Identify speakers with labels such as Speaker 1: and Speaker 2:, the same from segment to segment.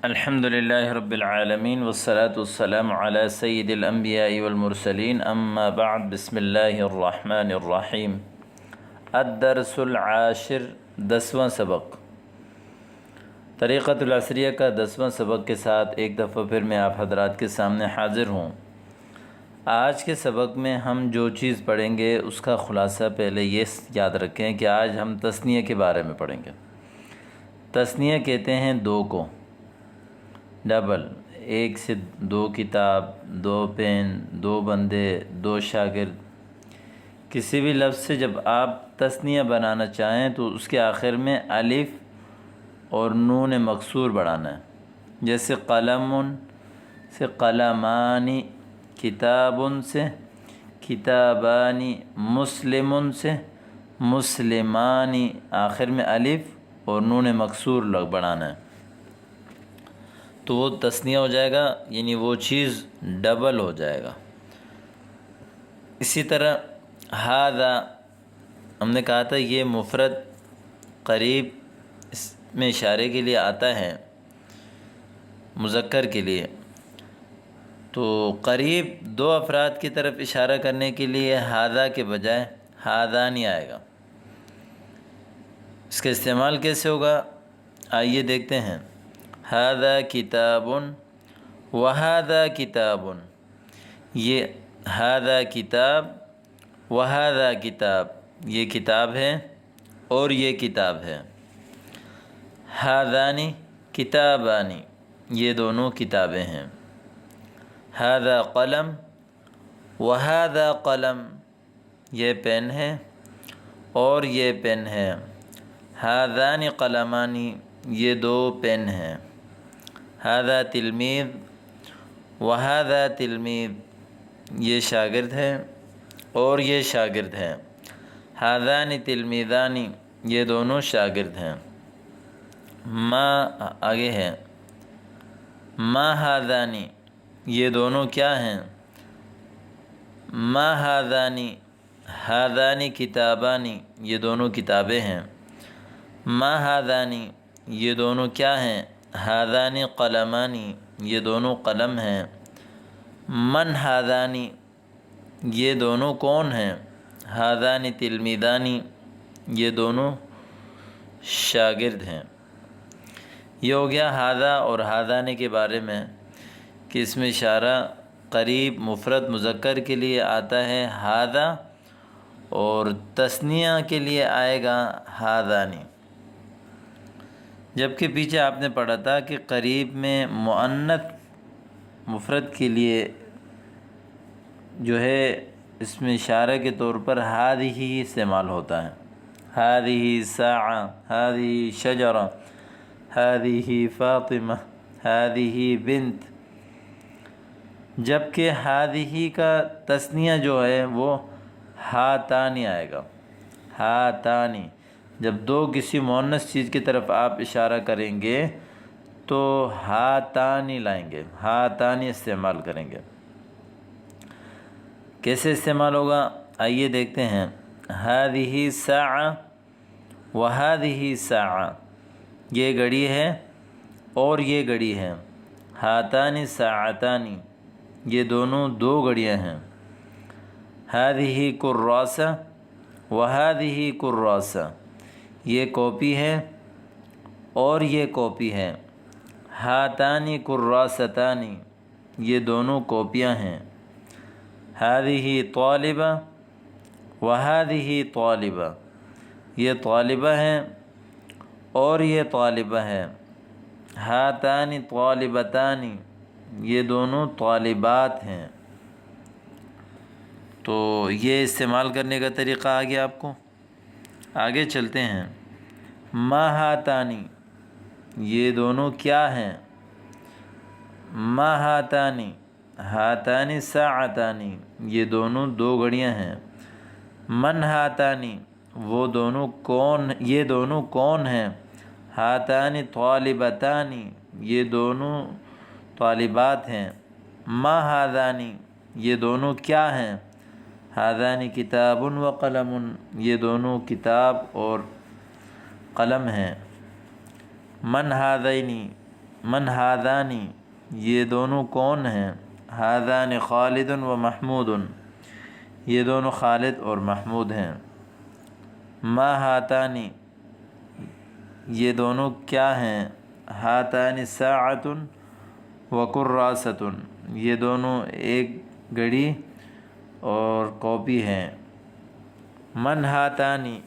Speaker 1: الحمد للہ رب العالمین والصلاة والسلام علی سید الانبیاء والمرسلین اما بعد بسم اللہ الرحمن الرحیم الدرس العاشر 10واں سبق طریقۃ العصریہ کا 10واں سبق کے ساتھ ایک دفعہ پھر میں آپ حضرات کے سامنے حاضر ہوں۔ آج کے سبق میں ہم جو چیز پڑھیں گے اس کا خلاصہ پہلے یہ یاد رکھیں کہ آج ہم تثنیہ کے بارے میں پڑھیں گے۔ تثنیہ کہتے ہیں دو کو، ڈبل، ایک سے دو کتاب، دو پین، دو بندے، دو شاگرد۔ کسی بھی لفظ سے جب آپ تثنیہ بنانا چاہیں تو اس کے آخر میں الف اور نون مکسور بڑھانا ہے، جیسے قلم سے قلمانی، کتاب سے کتابانی، مسلم سے مسلمانی، آخر میں الف اور نون مکسور بڑھانا ہے تو وہ تثنیہ ہو جائے گا، یعنی وہ چیز ڈبل ہو جائے گا۔ اسی طرح ھذا ہم نے کہا تھا یہ مفرد قریب اس میں اشارے کے لیے آتا ہے، مذکر کے لیے، تو قریب دو افراد کی طرف اشارہ کرنے کے لیے ھذا کے بجائے ھذانی آئے گا۔ اس کا استعمال کیسے ہوگا آئیے دیکھتے ہیں۔ ھذا کتاب وھذا کتاب، یہ ھذا کتاب وھذا کتاب، یہ کتاب ہے اور یہ کتاب ہے۔ ھذانی کتابانی، یہ دونوں کتابیں ہیں۔ ھذا قلم وھذا قلم، یہ پین ہے اور یہ پین ہے۔ ھذان قلمانی، یہ دو پین ہیں۔ ھذا تلمیذ وھذا تلمیذ، یہ شاگرد ہے اور یہ شاگرد ہے۔ ھذان تلمیذانی، یہ دونوں شاگرد ہیں۔ ما آگے ہے، ما ھذانی، یہ دونوں کیا ہیں؟ ما ھذانی، ھذانی کتابانی، یہ دونوں کتابیں ہیں۔ ما ھذانی، یہ دونوں کیا ہیں؟ ھذانی قلمانی، یہ دونوں قلم ہیں۔ من ھذانی، یہ دونوں کون ہیں؟ ھذان تلمیذانی، یہ دونوں شاگرد ہیں۔ یہ ہو گیا ھذا اور ھذان کے بارے میں کہ اس میں اشارہ قریب مفرد مذکر کے لیے آتا ہے ھذا، اور تثنیہ کے لیے آئے گا ھذانی۔ جبکہ پیچھے آپ نے پڑھا تھا کہ قریب میں مؤنث مفرد کے لیے جو ہے اس میں اشارہ کے طور پر ھذہ استعمال ہوتا ہے۔ ھذہ ساعہ، ھذہ شجرہ، ھذہ فاطمہ، ھذہ بنت، جبکہ ھذہ کا تثنیہ جو ہے وہ ھاتانی آئے گا۔ ھاتانی، جب دو کسی مؤنث چیز کی طرف آپ اشارہ کریں گے تو ھاتانی لائیں گے، ھاتانی استعمال کریں گے۔ کیسے استعمال ہوگا آئیے دیکھتے ہیں۔ ھذہ ساعہ وھذہ ساعہ، یہ گھڑی ہے اور یہ گھڑی ہے۔ ھاتانی ساعتانی، یہ دونوں دو گھڑیاں ہیں۔ ھذہ کراسہ وھذہ کراسہ، یہ کاپی ہے اور یہ کاپی ہے۔ ھاتانی کراستانی، یہ دونوں کاپیاں ہیں۔ ھذہ طالبہ وھذہ طالبہ، یہ طالبہ ہے اور یہ طالبہ ہے۔ ھاتانی طالبتانی، یہ دونوں طالبات ہیں۔ تو یہ استعمال کرنے کا طریقہ آ گیا آپ کو۔ آگے چلتے ہیں۔ ما ھاتانی، یہ دونوں کیا ہیں؟ ما ھاتانی، ھاتانی ساعتانی، یہ دونوں دو گھڑیاں ہیں۔ من ھاتانی، وہ دونوں کون، یہ دونوں کون ہیں؟ ھاتانی طالبتانی، یہ دونوں طالبات ہیں۔ ما ھذانی، یہ دونوں کیا ہیں؟ ھذان کتاب و قلم، یہ دونوں کتاب اور قلم ہیں۔ من ھذین، من ہادانی یہ دونوں کون ہیں؟ ہادان خالد و محمود یہ دونوں خالد اور محمود ہیں۔ ما ہاتانی یہ دونوں کیا ہیں؟ ہاتانی ساعۃ و کراست یہ دونوں ایک گھڑی اور کاپی ہیں۔ من ہاتانی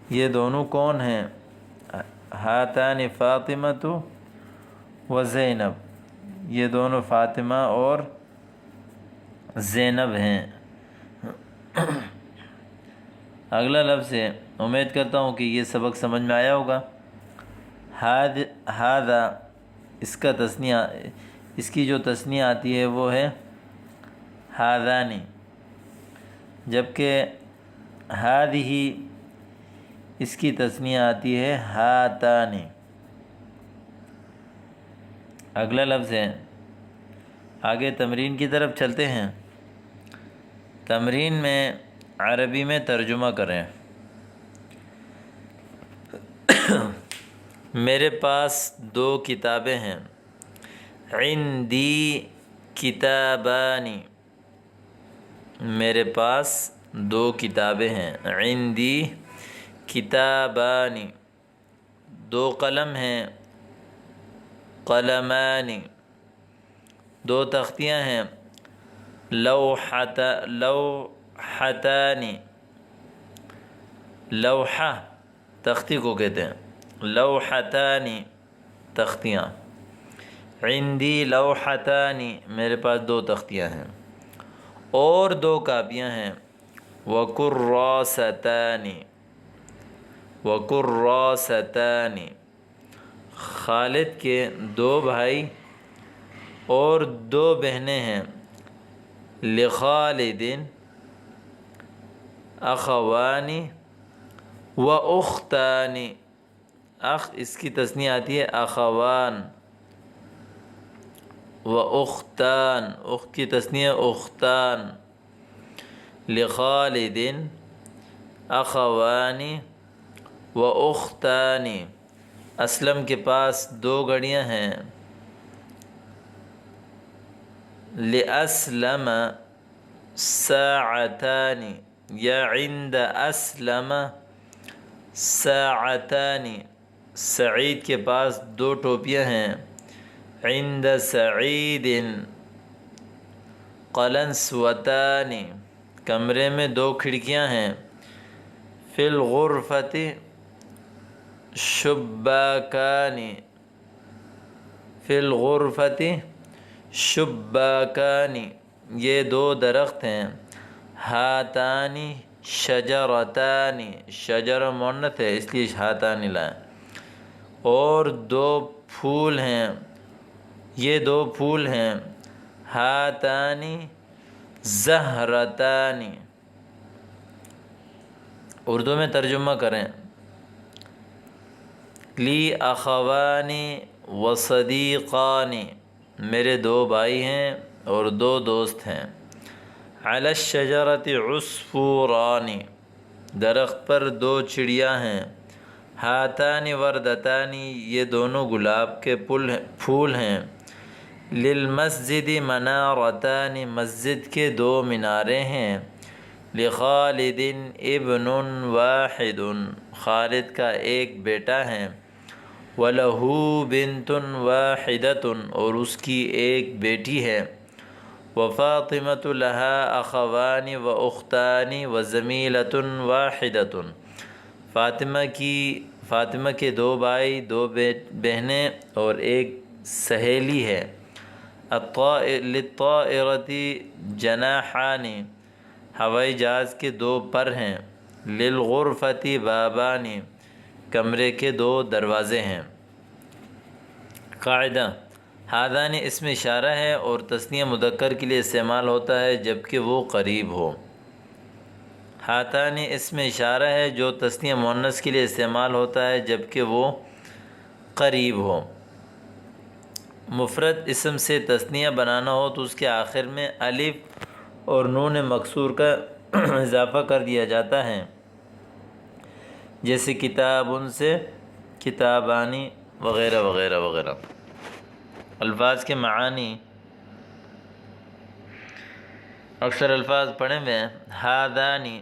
Speaker 1: یہ دونوں کون ہیں؟ ہاتانی فاطمۃ و زینب یہ دونوں فاطمہ اور زینب ہیں۔ اگلا لفظ ہے، امید کرتا ہوں کہ یہ سبق سمجھ میں آیا ہوگا۔ ہذا اس کا تثنیہ، اس کی جو تثنیہ آتی ہے وہ ہے ہذانی، جبکہ ہذہ اس کی تثنیہ آتی ہے ہاتانی۔ اگلا لفظ ہے، آگے تمرین کی طرف چلتے ہیں۔ تمرین میں عربی میں ترجمہ کریں۔ میرے پاس 2 کتابیں ہیں۔ عندی کتابانی میرے پاس 2 کتابیں ہیں۔ عندی کتابانی 2 قلم ہیں۔ قلمانی 2 تختیاں ہیں۔ لوحتانی لوحہ تختی کو کہتے ہیں۔ لوحتانی تختیاں۔ عندی لوحتانی میرے پاس 2 تختیاں ہیں اور 2 کاپیاں ہیں۔ وکراستانی وکراستانی خالد کے 2 بھائی اور 2 بہنیں ہیں۔ لخالد اخوانی و اختانی اخ اس کی تثنیہ آتی ہے اخوان و اختان اخت کی تثنیہ اختان۔ لخالد اخوانی و اختانی اسلم کے پاس 2 گھڑیاں ہیں۔ لأسلم ساعتان یا عند اسلم ساعتان سعید کے پاس 2 ٹوپیاں ہیں۔ عند سعید قلنسوتان کمرے میں 2 کھڑکیاں ہیں۔ فی الغرفۃ شباکان فی الغرفۃ شباکان یہ 2 درخت ہیں۔ ہاتانی شجرتان شجر مؤنث ہے اس لیے ہاتانی لائیں۔ اور 2 پھول ہیں، یہ 2 پھول ہیں۔ ہاتانی زہرتان اردو میں ترجمہ کریں۔ لی اخوانی و صدیقانی میرے 2 بھائی ہیں اور 2 دوست ہیں۔ علی الشجرۃ عصفوران درخت پر 2 چڑیا ہیں۔ ہاتان وردتان یہ دونوں گلاب کے پھول ہیں۔ للمسجد منارتان مسجد کے 2 میناریں ہیں۔ لخالد ابن واحد خالد کا 1 بیٹا ہے۔ وَلَهُ بِنْتٌ وَاحِدَةٌ اور اس کی 1 بیٹی ہے۔ وَفَاطِمَةُ لَهَا أَخَوَانِ وَأُخْتَانِ وَزَمِيلَةٌ وَاحِدَةٌ فاطمہ کے 2 بھائی 2 بہنیں اور 1 سہیلی ہے۔ للطائرۃ جناحان ہوائی جہاز کے 2 پر ہیں۔ للغرفۃ بابان کمرے کے 2 دروازے ہیں۔ قاعدہ ہادانی اسم اشارہ ہے اور تثنیہ مذکر کے لیے استعمال ہوتا ہے جبکہ وہ قریب ہو۔ ہاتانی اسم اشارہ ہے جو تثنیہ مؤنث کے لیے استعمال ہوتا ہے جبکہ وہ قریب ہو۔ مفرد اسم سے تثنیہ بنانا ہو تو اس کے آخر میں الف اور نون مکسور کا اضافہ کر دیا جاتا ہے، جیسے کتاب ان سے کتابانی وغیرہ وغیرہ وغیرہ۔ الفاظ کے معانی اکثر الفاظ پڑھے ہوئے ہیں. ہادانی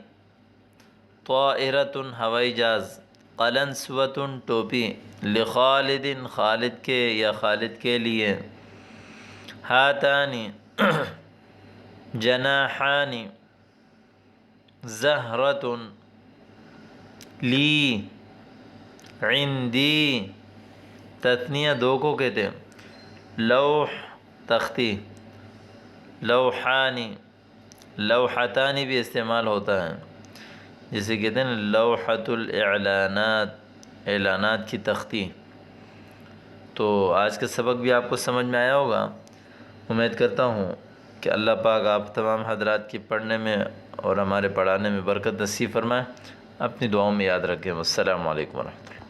Speaker 1: طائرۃ ہوائی جہاز، قلنسوۃ ٹوپی، لخالد خالد کے یا خالد کے لیے، ہاتانی جناحانی، زہرۃ لی، عندی تثنیہ دو کو کہتے ہیں، لوح تختی، لوحانی، لوحتانی بھی استعمال ہوتا ہے، جسے کہتے ہیں لوحۃ الاعلانات، اعلانات کی تختی. تو آج کا سبق بھی آپ کو سمجھ میں آیا ہوگا. امید کرتا ہوں کہ اللہ پاک آپ تمام حضرات کی پڑھنے میں اور ہمارے پڑھانے میں برکت نصیب فرمائے. اپنی دعاؤں میں یاد رکھیں. والسلام علیکم ورحمۃ اللہ.